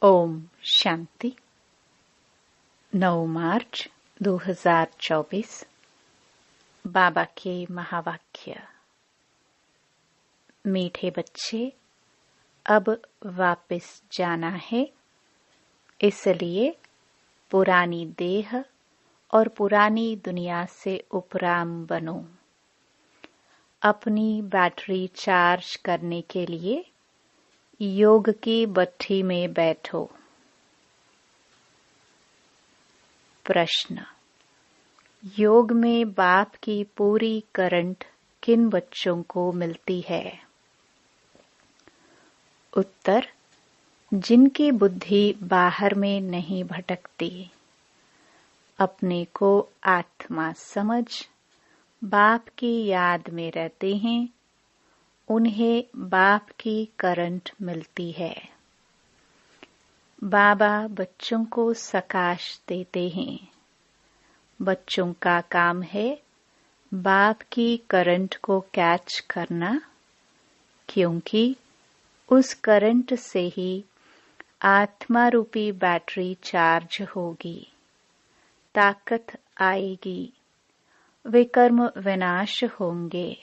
ओम शांति। 9 मार्च 2024 बाबा के महावाक्य। मीठे बच्चे, अब वापस जाना है, इसलिए पुरानी देह और पुरानी दुनिया से उपराम बनो। अपनी बैटरी चार्ज करने के लिए योग की भट्ठी में बैठो। प्रश्न: योग में बाप की पूरी करंट किन बच्चों को मिलती है? उत्तर: जिनकी बुद्धि बाहर में नहीं भटकती, अपने को आत्मा समझ बाप की याद में रहते हैं, उन्हें बाप की करंट मिलती है। बाबा बच्चों को सकाश देते हैं। बच्चों का काम है बाप की करंट को कैच करना, क्योंकि उस करंट से ही आत्मा रूपी बैटरी चार्ज होगी, ताकत आएगी, विकर्म विनाश होंगे।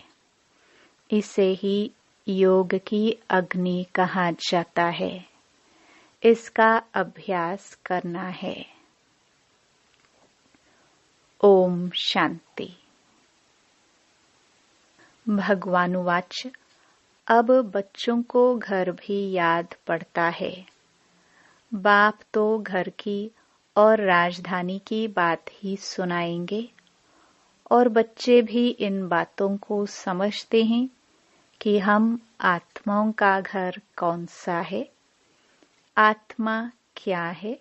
इसे ही योग की अग्नि कहा जाता है। इसका अभ्यास करना है। ओम शांति। भगवानुवाच: अब बच्चों को घर भी याद पड़ता है। बाप तो घर की और राजधानी की बात ही सुनाएंगे, और बच्चे भी इन बातों को समझते हैं कि हम आत्माओं का घर कौन सा है, आत्मा क्या है।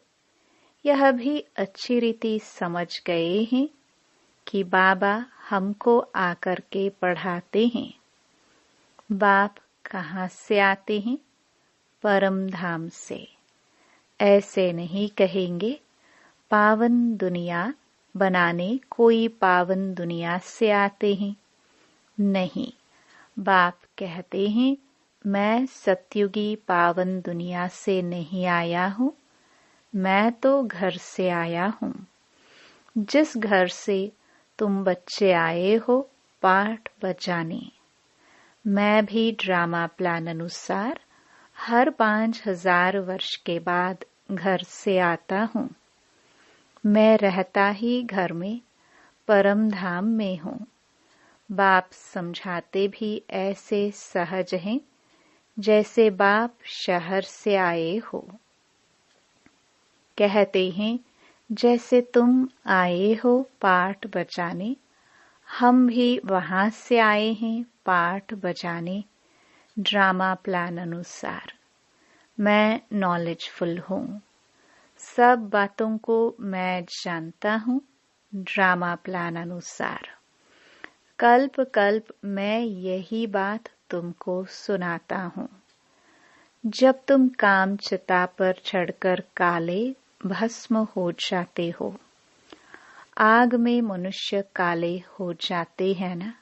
यह भी अच्छी रीति समझ गए हैं कि बाबा हमको आकर के पढ़ाते हैं। बाप कहाँ से आते हैं? परम धाम से। ऐसे नहीं कहेंगे पावन दुनिया बनाने कोई पावन दुनिया से आते हैं। नहीं, बाप कहते हैं मैं सत्युगी पावन दुनिया से नहीं आया हूँ, मैं तो घर से आया हूँ। जिस घर से तुम बच्चे आए हो पाठ बजाने, मैं भी ड्रामा प्लान अनुसार हर 5000 वर्ष के बाद घर से आता हूँ। मैं रहता ही घर में परम धाम में हूँ। बाप समझाते भी ऐसे सहज हैं जैसे बाप शहर से आए हो। कहते हैं जैसे तुम आए हो पाठ बजाने, हम भी वहां से आए हैं पाठ बजाने, ड्रामा प्लान अनुसार। मैं नॉलेजफुल हूँ, सब बातों को मैं जानता हूँ, ड्रामा प्लान अनुसार। कल्प कल्प मैं यही बात तुमको सुनाता हूँ। जब तुम काम चिता पर चढ़कर काले भस्म हो जाते हो, आग में मनुष्य काले हो जाते हैं ना,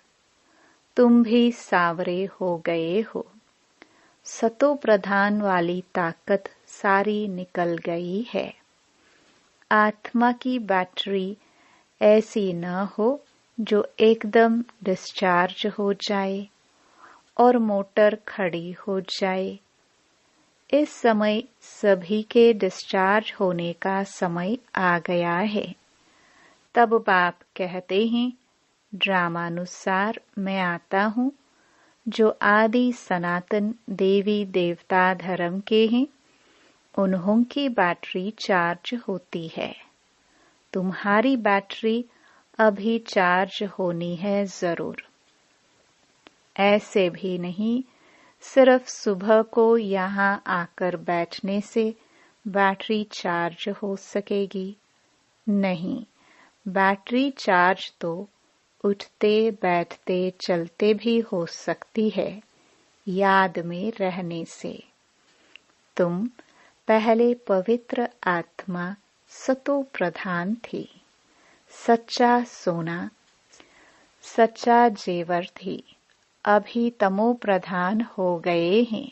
तुम भी सावरे हो गए हो। सतो प्रधान वाली ताकत सारी निकल गई है। आत्मा की बैटरी ऐसी न हो जो एकदम डिस्चार्ज हो जाए और मोटर खड़ी हो जाए। इस समय सभी के डिस्चार्ज होने का समय आ गया है। तब बाप कहते हैं ड्रामानुसार मैं आता हूँ, जो आदि सनातन देवी देवता धर्म के हैं, उन्हों की बैटरी चार्ज होती है। तुम्हारी बैटरी अभी चार्ज होनी है जरूर। ऐसे भी नहीं सिर्फ सुबह को यहाँ आकर बैठने से बैटरी चार्ज हो सकेगी। नहीं, बैटरी चार्ज तो उठते बैठते चलते भी हो सकती है, याद में रहने से। तुम पहले पवित्र आत्मा सतो प्रधान थी, सच्चा सोना, सच्चा जेवर थी। अभी तमो प्रधान हो गए हैं।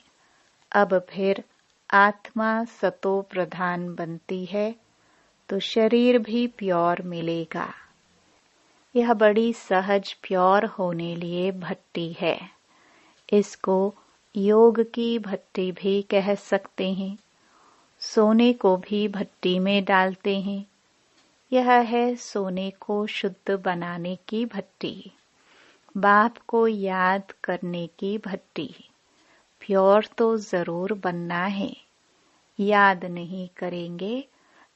अब फिर आत्मा सतो प्रधान बनती है तो शरीर भी प्योर मिलेगा। यह बड़ी सहज प्योर होने लिए भट्टी है। इसको योग की भट्टी भी कह सकते हैं। सोने को भी भट्टी में डालते हैं। यह है सोने को शुद्ध बनाने की भट्टी, बाप को याद करने की भट्टी। प्योर तो जरूर बनना है। याद नहीं करेंगे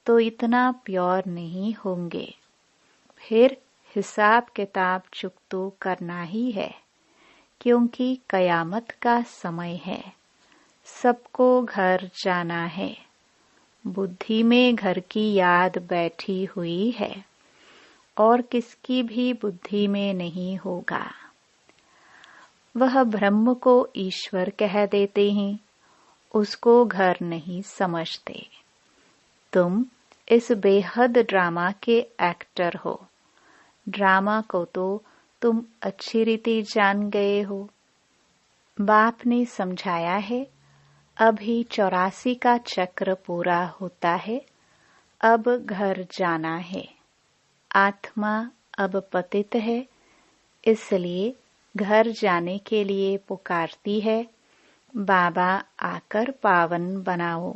तो इतना प्योर नहीं होंगे। फिर हिसाब किताब चुकतो करना ही है, क्योंकि कयामत का समय है। सबको घर जाना है। बुद्धि में घर की याद बैठी हुई है और किसकी भी बुद्धि में नहीं होगा। वह ब्रह्म को ईश्वर कह देते हैं, उसको घर नहीं समझते। तुम इस बेहद ड्रामा के एक्टर हो। ड्रामा को तो तुम अच्छी रीति जान गए हो। बाप ने समझाया है, अभी 84 का चक्र पूरा होता है, अब घर जाना है। आत्मा अब पतित है, इसलिए घर जाने के लिए पुकारती है, बाबा आकर पावन बनाओ,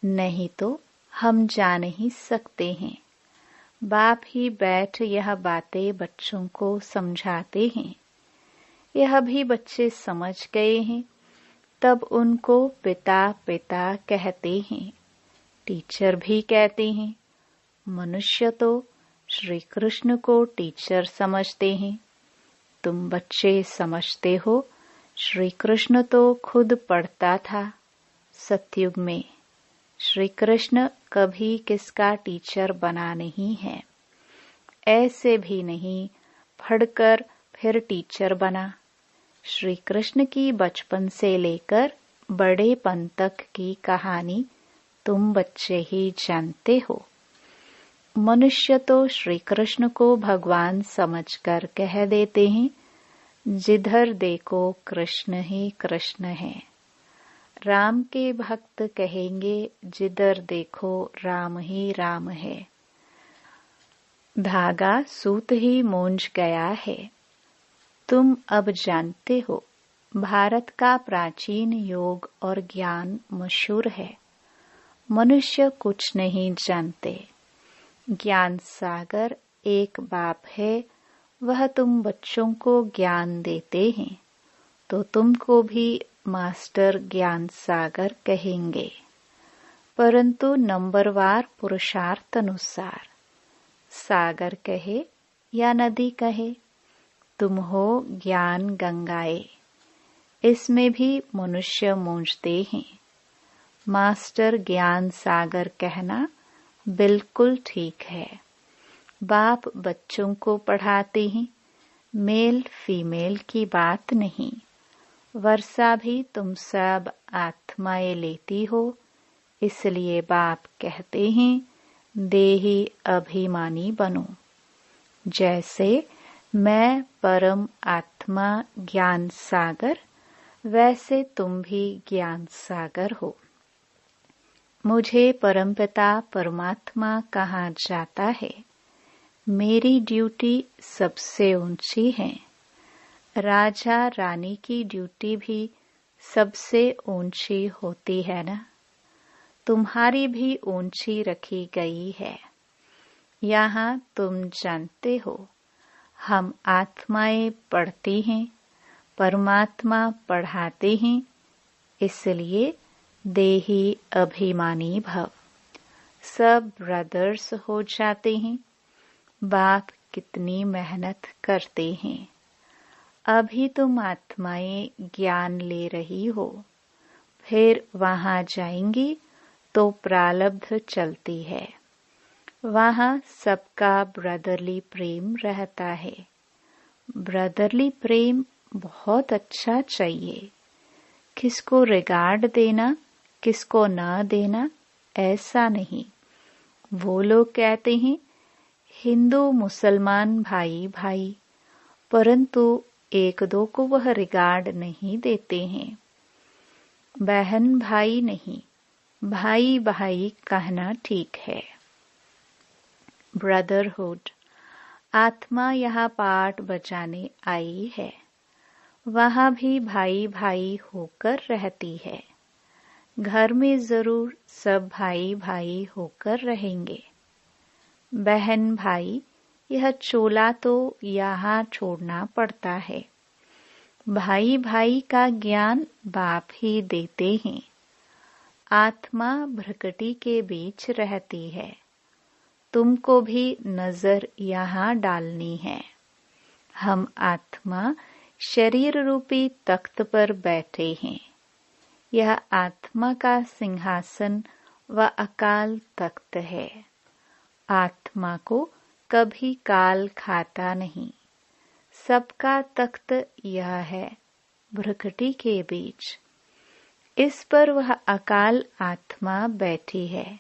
नहीं तो हम जा नहीं सकते हैं। बाप ही बैठ यह बातें बच्चों को समझाते हैं। यह भी बच्चे समझ गए हैं, तब उनको पिता पिता कहते हैं, टीचर भी कहते हैं। मनुष्य तो श्री कृष्ण को टीचर समझते हैं। तुम बच्चे समझते हो, श्री कृष्ण तो खुद पढ़ता था। सतयुग में श्री कृष्ण कभी किसका टीचर बना नहीं है। ऐसे भी नहीं पढ़कर फिर टीचर बना। श्री कृष्ण की बचपन से लेकर बड़ेपन तक की कहानी तुम बच्चे ही जानते हो। मनुष्य तो श्री कृष्ण को भगवान समझकर कह देते हैं, जिधर देखो कृष्ण ही कृष्ण है। राम के भक्त कहेंगे, जिधर देखो राम ही राम है। धागा सूत ही मूंझ गया है। तुम अब जानते हो, भारत का प्राचीन योग और ज्ञान मशहूर है। मनुष्य कुछ नहीं जानते। ज्ञान सागर एक बाप है, वह तुम बच्चों को ज्ञान देते हैं, तो तुमको भी मास्टर ज्ञान सागर कहेंगे, परंतु नंबरवार पुरुषार्थ अनुसार। सागर कहे या नदी कहे, तुम हो ज्ञान गंगाए। इसमें भी मनुष्य मूंझते हैं। मास्टर ज्ञान सागर कहना बिल्कुल ठीक है। बाप बच्चों को पढ़ाते हैं, मेल फीमेल की बात नहीं। वर्षा भी तुम सब आत्माएं लेती हो, इसलिए बाप कहते हैं, देही अभिमानी बनो। जैसे मैं परम आत्मा ज्ञान सागर, वैसे तुम भी ज्ञान सागर हो। मुझे परमपिता परमात्मा कहा जाता है। मेरी ड्यूटी सबसे ऊंची है। राजा रानी की ड्यूटी भी सबसे ऊंची होती है ना। तुम्हारी भी ऊंची रखी गई है। यहाँ तुम जानते हो, हम आत्माएं पढ़ती हैं, परमात्मा पढ़ाते हैं, इसलिए देही अभिमानी भव। सब ब्रदर्स हो जाते हैं। बाप कितनी मेहनत करते हैं। अभी तुम आत्माएं ज्ञान ले रही हो, फिर वहां जाएंगी तो प्रारब्ध चलती है। वहां सबका ब्रदरली प्रेम रहता है। ब्रदरली प्रेम बहुत अच्छा चाहिए। किसको रिगार्ड देना, किसको ना देना, ऐसा नहीं। वो लोग कहते हैं हिंदू मुसलमान भाई भाई, परंतु एक दो को वह रिगार्ड नहीं देते हैं। बहन भाई नहीं, भाई भाई कहना ठीक है। ब्रदरहुड, आत्मा यहाँ पाठ बजाने आई है, वहाँ भी भाई भाई होकर रहती है। घर में जरूर सब भाई भाई होकर रहेंगे। बहन भाई, यह चोला तो यहाँ छोड़ना पड़ता है। भाई भाई का ज्ञान बाप ही देते हैं। आत्मा भ्रकटी के बीच रहती है। तुमको भी नजर यहाँ डालनी है। हम आत्मा शरीर रूपी तख्त पर बैठे हैं। यह आत्मा का सिंहासन व अकाल तख्त है। आत्मा को कभी काल खाता नहीं। सबका तख्त यह है, भ्रकटी के बीच। इस पर वह अकाल आत्मा बैठी है।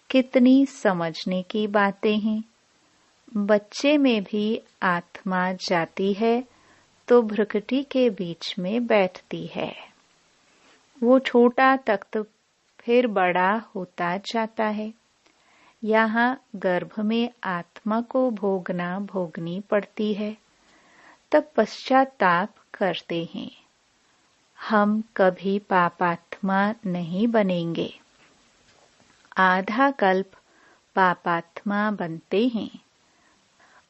कितनी समझने की बातें हैं। बच्चे में भी आत्मा जाती है तो भ्रकटी के बीच में बैठती है। वो छोटा तख्त फिर बड़ा होता जाता है। यहाँ गर्भ में आत्मा को भोगनी पड़ती है, तब पश्चाताप करते हैं। हम कभी पापात्मा नहीं बनेंगे। आधा कल्प पापात्मा बनते हैं।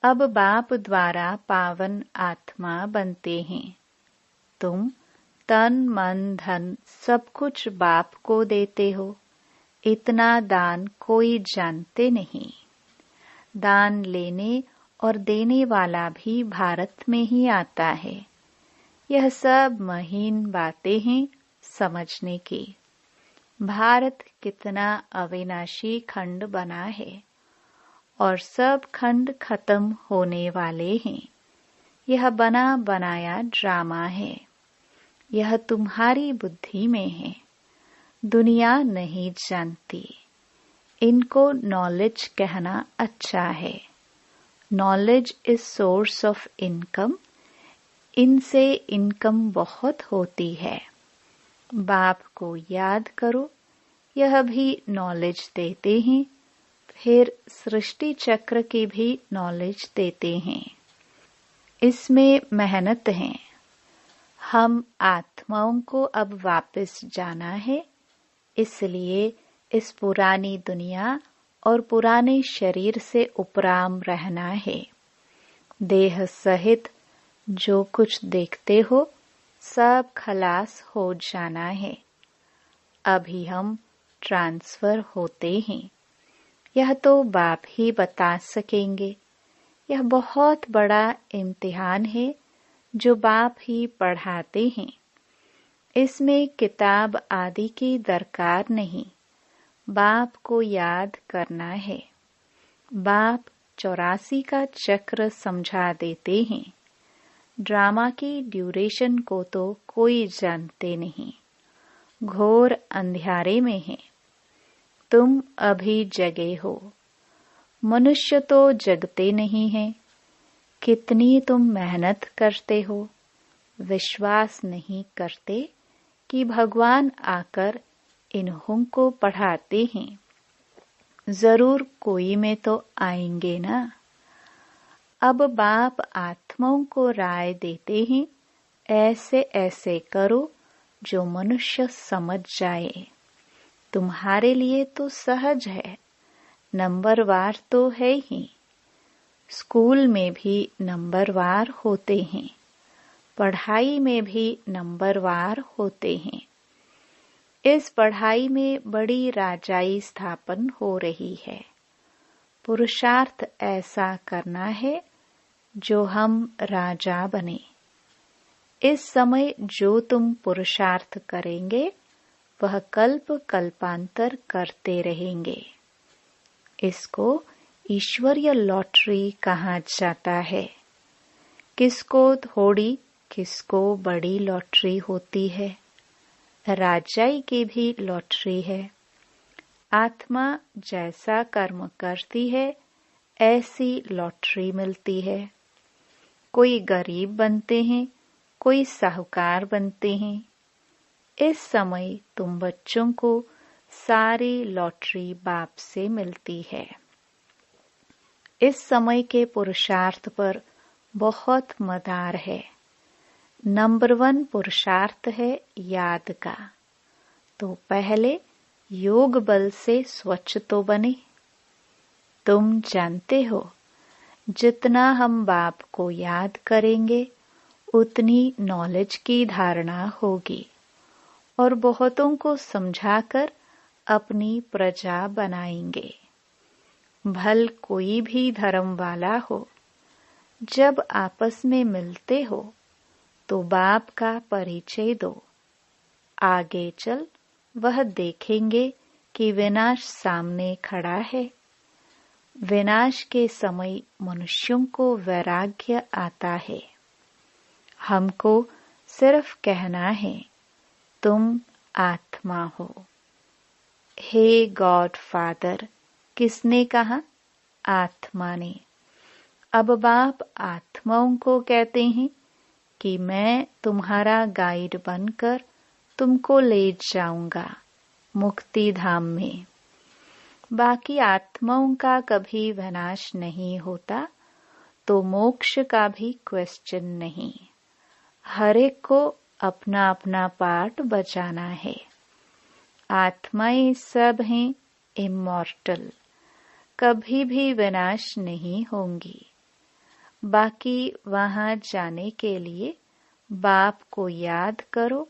अब बाप द्वारा पावन आत्मा बनते हैं। तुम तन मन धन सब कुछ बाप को देते हो। इतना दान कोई जानते नहीं। दान लेने और देने वाला भी भारत में ही आता है। यह सब महीन बातें हैं समझने की। भारत कितना अविनाशी खंड बना है और सब खंड खत्म होने वाले हैं। यह बना बनाया ड्रामा है। यह तुम्हारी बुद्धि में है। दुनिया नहीं जानती। इनको नॉलेज कहना अच्छा है। Knowledge is source of income. इनसे इनकम बहुत होती है। बाप को याद करो, यह भी नॉलेज देते हैं। फिर सृष्टि चक्र की भी नॉलेज देते हैं। इसमें मेहनत है। हम आत्माओं को अब वापस जाना है, इसलिए इस पुरानी दुनिया और पुराने शरीर से उपराम रहना है। देह सहित जो कुछ देखते हो सब खलास हो जाना है। अभी हम ट्रांसफर होते हैं। यह तो बाप ही बता सकेंगे। यह बहुत बड़ा इम्तिहान है जो बाप ही पढ़ाते हैं। इसमें किताब आदि की दरकार नहीं। बाप को याद करना है। बाप 84 का चक्र समझा देते हैं। ड्रामा की ड्यूरेशन को तो कोई जानते नहीं। घोर अंधियारे में है। तुम अभी जगे हो। मनुष्य तो जगते नहीं है। कितनी तुम मेहनत करते हो। विश्वास नहीं करते कि भगवान आकर इन्हों को पढ़ाते हैं। जरूर कोई में तो आएंगे ना। अब बाप आत्माओं को राय देते हैं, ऐसे ऐसे करो जो मनुष्य समझ जाए। तुम्हारे लिए तो सहज है। नंबरवार तो है ही। स्कूल में भी नंबरवार होते हैं। पढ़ाई में भी नंबरवार होते हैं। इस पढ़ाई में बड़ी राजाई स्थापन हो रही है। पुरुषार्थ ऐसा करना है जो हम राजा बने। इस समय जो तुम पुरुषार्थ करेंगे वह कल्प कल्पांतर करते रहेंगे। इसको ईश्वरीय लॉटरी कहा जाता है। किसको थोड़ी किसको बड़ी लॉटरी होती है। राजाई की भी लॉटरी है। आत्मा जैसा कर्म करती है ऐसी लॉटरी मिलती है। कोई गरीब बनते हैं, कोई साहूकार बनते हैं। इस समय तुम बच्चों को सारी लॉटरी बाप से मिलती है। इस समय के पुरुषार्थ पर बहुत मदार है। नंबर 1 पुरुषार्थ है याद का। तो पहले योग बल से स्वच्छ तो बने। तुम जानते हो, जितना हम बाप को याद करेंगे उतनी नॉलेज की धारणा होगी और बहुतों को समझाकर अपनी प्रजा बनाएंगे। भल कोई भी धर्म वाला हो, जब आपस में मिलते हो तो बाप का परिचय दो। आगे चल वह देखेंगे कि विनाश सामने खड़ा है। विनाश के समय मनुष्यों को वैराग्य आता है। हमको सिर्फ कहना है, तुम आत्मा हो। हे गॉड फादर, किसने कहा? आत्मा ने। अब बाप आत्माओं को कहते हैं कि मैं तुम्हारा गाइड बनकर तुमको ले जाऊंगा मुक्ति धाम में। बाकी आत्माओं का कभी विनाश नहीं होता, तो मोक्ष का भी क्वेश्चन नहीं। हर एक को अपना अपना पार्ट बजाना है। आत्माएं सब हैं इमॉर्टल, कभी भी विनाश नहीं होंगी। बाकी वहां जाने के लिए बाप को याद करो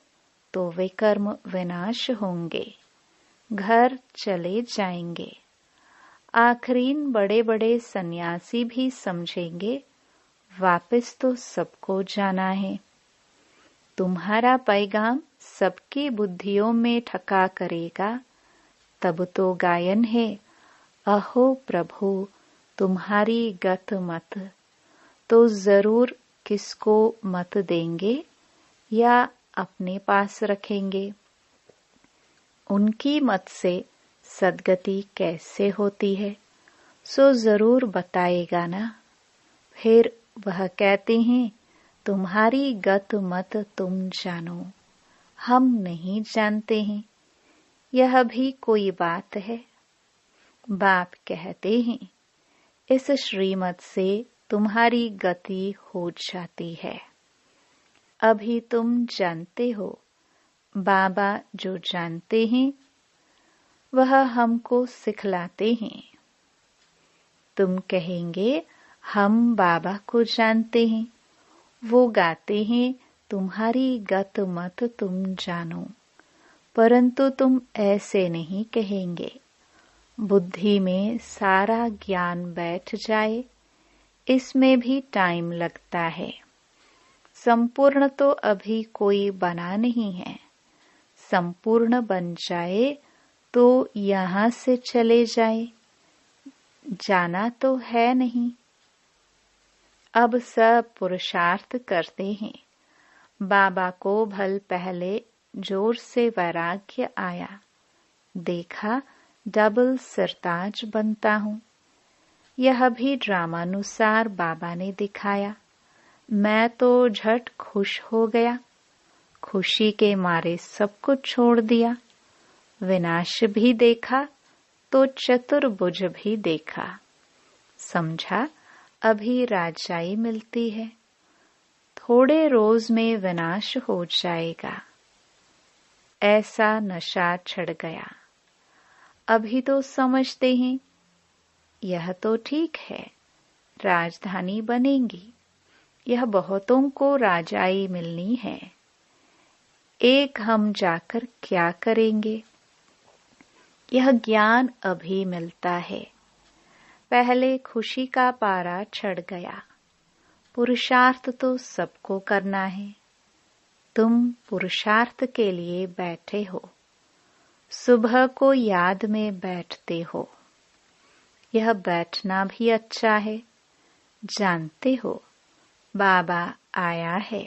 तो विकर्म विनाश होंगे, घर चले जाएंगे। आखरीन बड़े बड़े सन्यासी भी समझेंगे वापस तो सबको जाना है। तुम्हारा पैगाम सबकी बुद्धियों में ठका करेगा, तब तो गायन है, अहो प्रभु तुम्हारी गत मत। तो जरूर किसको मत देंगे या अपने पास रखेंगे? उनकी मत से सद्गति कैसे होती है, सो जरूर बताएगा ना। फिर वह कहते हैं, तुम्हारी गत मत तुम जानो, हम नहीं जानते हैं। यह भी कोई बात है? बाप कहते हैं, इस श्रीमत से तुम्हारी गति हो जाती है। अभी तुम जानते हो, बाबा जो जानते हैं वह हमको सिखलाते हैं। तुम कहेंगे हम बाबा को जानते हैं, वो गाते हैं तुम्हारी गत मत तुम जानो, परंतु तुम ऐसे नहीं कहेंगे। बुद्धि में सारा ज्ञान बैठ जाए, इसमें भी टाइम लगता है। संपूर्ण तो अभी कोई बना नहीं है। संपूर्ण बन जाए तो यहाँ से चले जाए, जाना तो है नहीं। अब सब पुरुषार्थ करते हैं। बाबा को भल पहले जोर से वैराग्य आया, देखा डबल सरताज बनता हूँ। यह भी ड्रामानुसार बाबा ने दिखाया। मैं तो झट खुश हो गया, खुशी के मारे सब कुछ छोड़ दिया। विनाश भी देखा तो चतुर्भुज भी देखा। समझा अभी राजाई मिलती है, थोड़े रोज में विनाश हो जाएगा। ऐसा नशा चढ़ गया। अभी तो समझते हैं यह तो ठीक है, राजधानी बनेगी, यह बहुतों को राजाई मिलनी है। एक हम जाकर क्या करेंगे? यह ज्ञान अभी मिलता है। पहले खुशी का पारा चढ़ गया। पुरुषार्थ तो सबको करना है। तुम पुरुषार्थ के लिए बैठे हो, सुबह को याद में बैठते हो। यह बैठना भी अच्छा है। जानते हो बाबा आया है।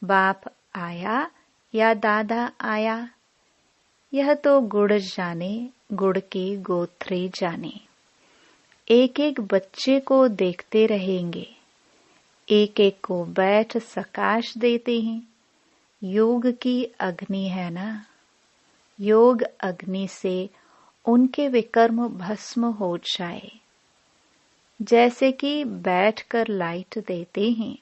बाप आया या दादा आया, यह तो गुड़ जाने, गुड़ की गोथरी जाने। एक एक बच्चे को देखते रहेंगे, एक एक को बैठ सकाश देते हैं। योग की अग्नि है ना। योग अग्नि से उनके विकर्म भस्म हो जाए। जैसे कि बैठकर लाइट देते हैं,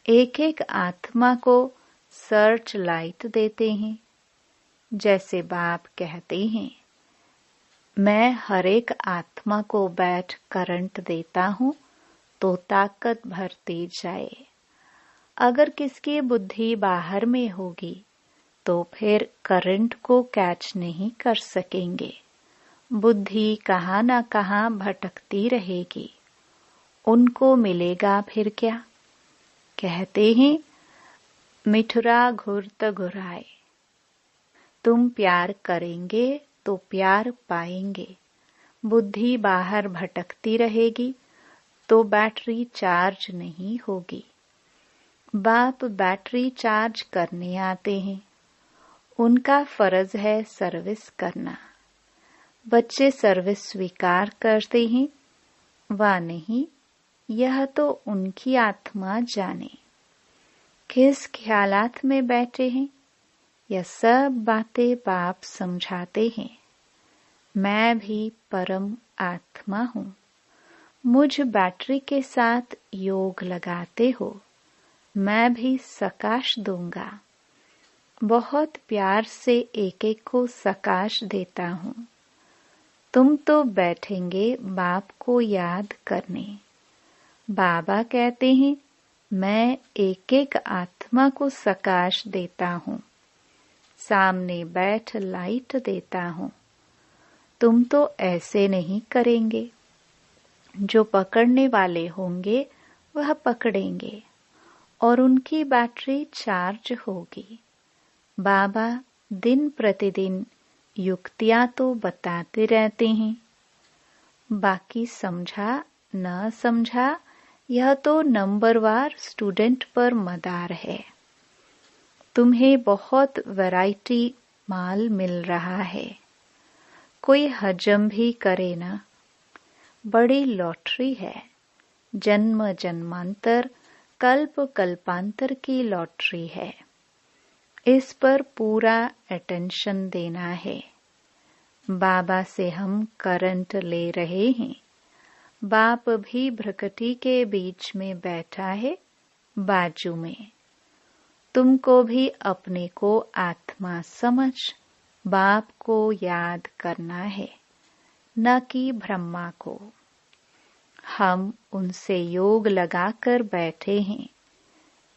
एक एक आत्मा को सर्च लाइट देते हैं। जैसे बाप कहते हैं, मैं हर एक आत्मा को बैठ करंट देता हूँ तो ताकत भरती जाए। अगर किसकी बुद्धि बाहर में होगी तो फिर करंट को कैच नहीं कर सकेंगे। बुद्धि कहाँ न कहाँ भटकती रहेगी, उनको मिलेगा फिर क्या। कहते हैं, मिठुरा घुरत घुराए। तुम प्यार करेंगे तो प्यार पाएंगे। बुद्धि बाहर भटकती रहेगी तो बैटरी चार्ज नहीं होगी। बाप बैटरी चार्ज करने आते हैं, उनका फर्ज है सर्विस करना। बच्चे सर्विस स्वीकार करते हैं वा नहीं, यह तो उनकी आत्मा जाने। किस ख्यालात में बैठे हैं, यह सब बातें बाप समझाते हैं। मैं भी परम आत्मा हूँ। मुझ बैटरी के साथ योग लगाते हो, मैं भी सकाश दूंगा। बहुत प्यार से एक एक को सकाश देता हूँ। तुम तो बैठेंगे बाप को याद करने। बाबा कहते हैं, मैं एक एक आत्मा को सकाश देता हूँ, सामने बैठ लाइट देता हूँ। तुम तो ऐसे नहीं करेंगे। जो पकड़ने वाले होंगे वह पकड़ेंगे और उनकी बैटरी चार्ज होगी। बाबा दिन प्रतिदिन युक्तियां तो बताते रहते हैं, बाकी समझा न समझा यह तो नंबरवार स्टूडेंट पर मदार है। तुम्हें बहुत वैरायटी माल मिल रहा है, कोई हजम भी करे ना। बड़ी लॉटरी है, जन्म जन्मांतर कल्प कल्पांतर की लॉटरी है। इस पर पूरा अटेंशन देना है। बाबा से हम करंट ले रहे हैं। बाप भी भ्रकटी के बीच में बैठा है, बाजू में। तुमको भी अपने को आत्मा समझ बाप को याद करना है, न कि ब्रह्मा को। हम उनसे योग लगाकर बैठे हैं।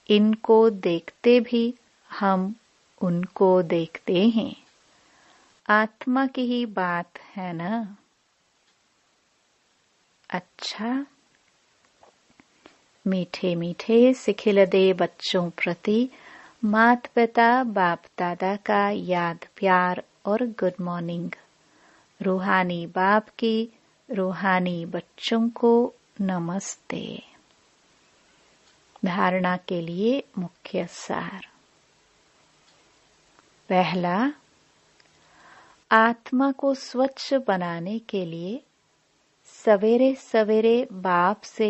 इनको देखते भी हम उनको देखते हैं। आत्मा की ही बात है ना। अच्छा, मीठे मीठे सिखिलदे बच्चों प्रति माता पिता बाप दादा का याद प्यार और गुड मॉर्निंग। रूहानी बाप की रूहानी बच्चों को नमस्ते। धारणा के लिए मुख्य सार। पहला, आत्मा को स्वच्छ बनाने के लिए सवेरे सवेरे बाप से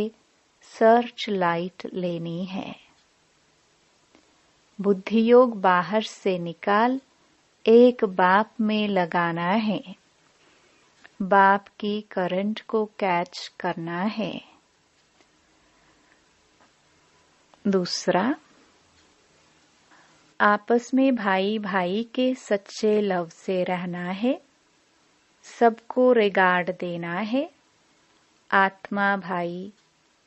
सर्च लाइट लेनी है। बुद्धि योग बाहर से निकाल एक बाप में लगाना है। बाप की करंट को कैच करना है। दूसरा, आपस में भाई भाई के सच्चे लव से रहना है। सबको रिगार्ड देना है। आत्मा भाई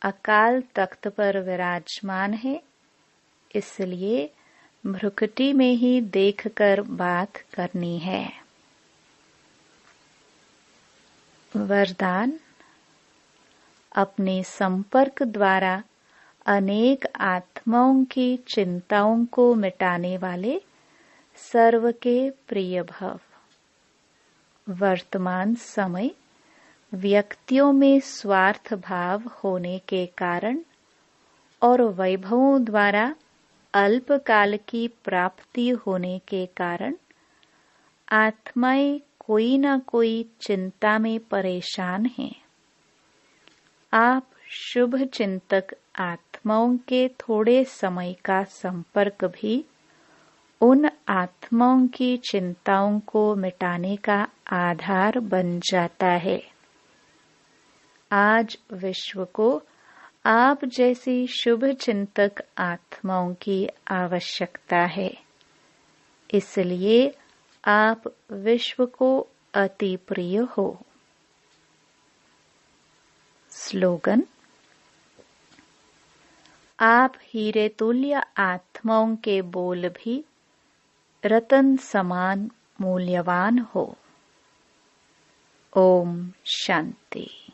अकाल तख्त पर विराजमान है, इसलिए भ्रुकुटी में ही देखकर बात करनी है। वरदान, अपने संपर्क द्वारा अनेक आत्माओं की चिंताओं को मिटाने वाले सर्व के प्रिय भव। वर्तमान समय व्यक्तियों में स्वार्थ भाव होने के कारण और वैभवों द्वारा अल्पकाल की प्राप्ति होने के कारण आत्माएं कोई न कोई चिंता में परेशान हैं। आप शुभ चिंतक आत्माओं के थोड़े समय का संपर्क भी उन आत्माओं की चिंताओं को मिटाने का आधार बन जाता है। आज विश्व को आप जैसी शुभ चिंतक आत्माओं की आवश्यकता है। इसलिए आप विश्व को अति प्रिय हो। स्लोगन: आप हीरे तुल्य आत्माओं के बोल भी रतन समान मूल्यवान हो। ओम शांति।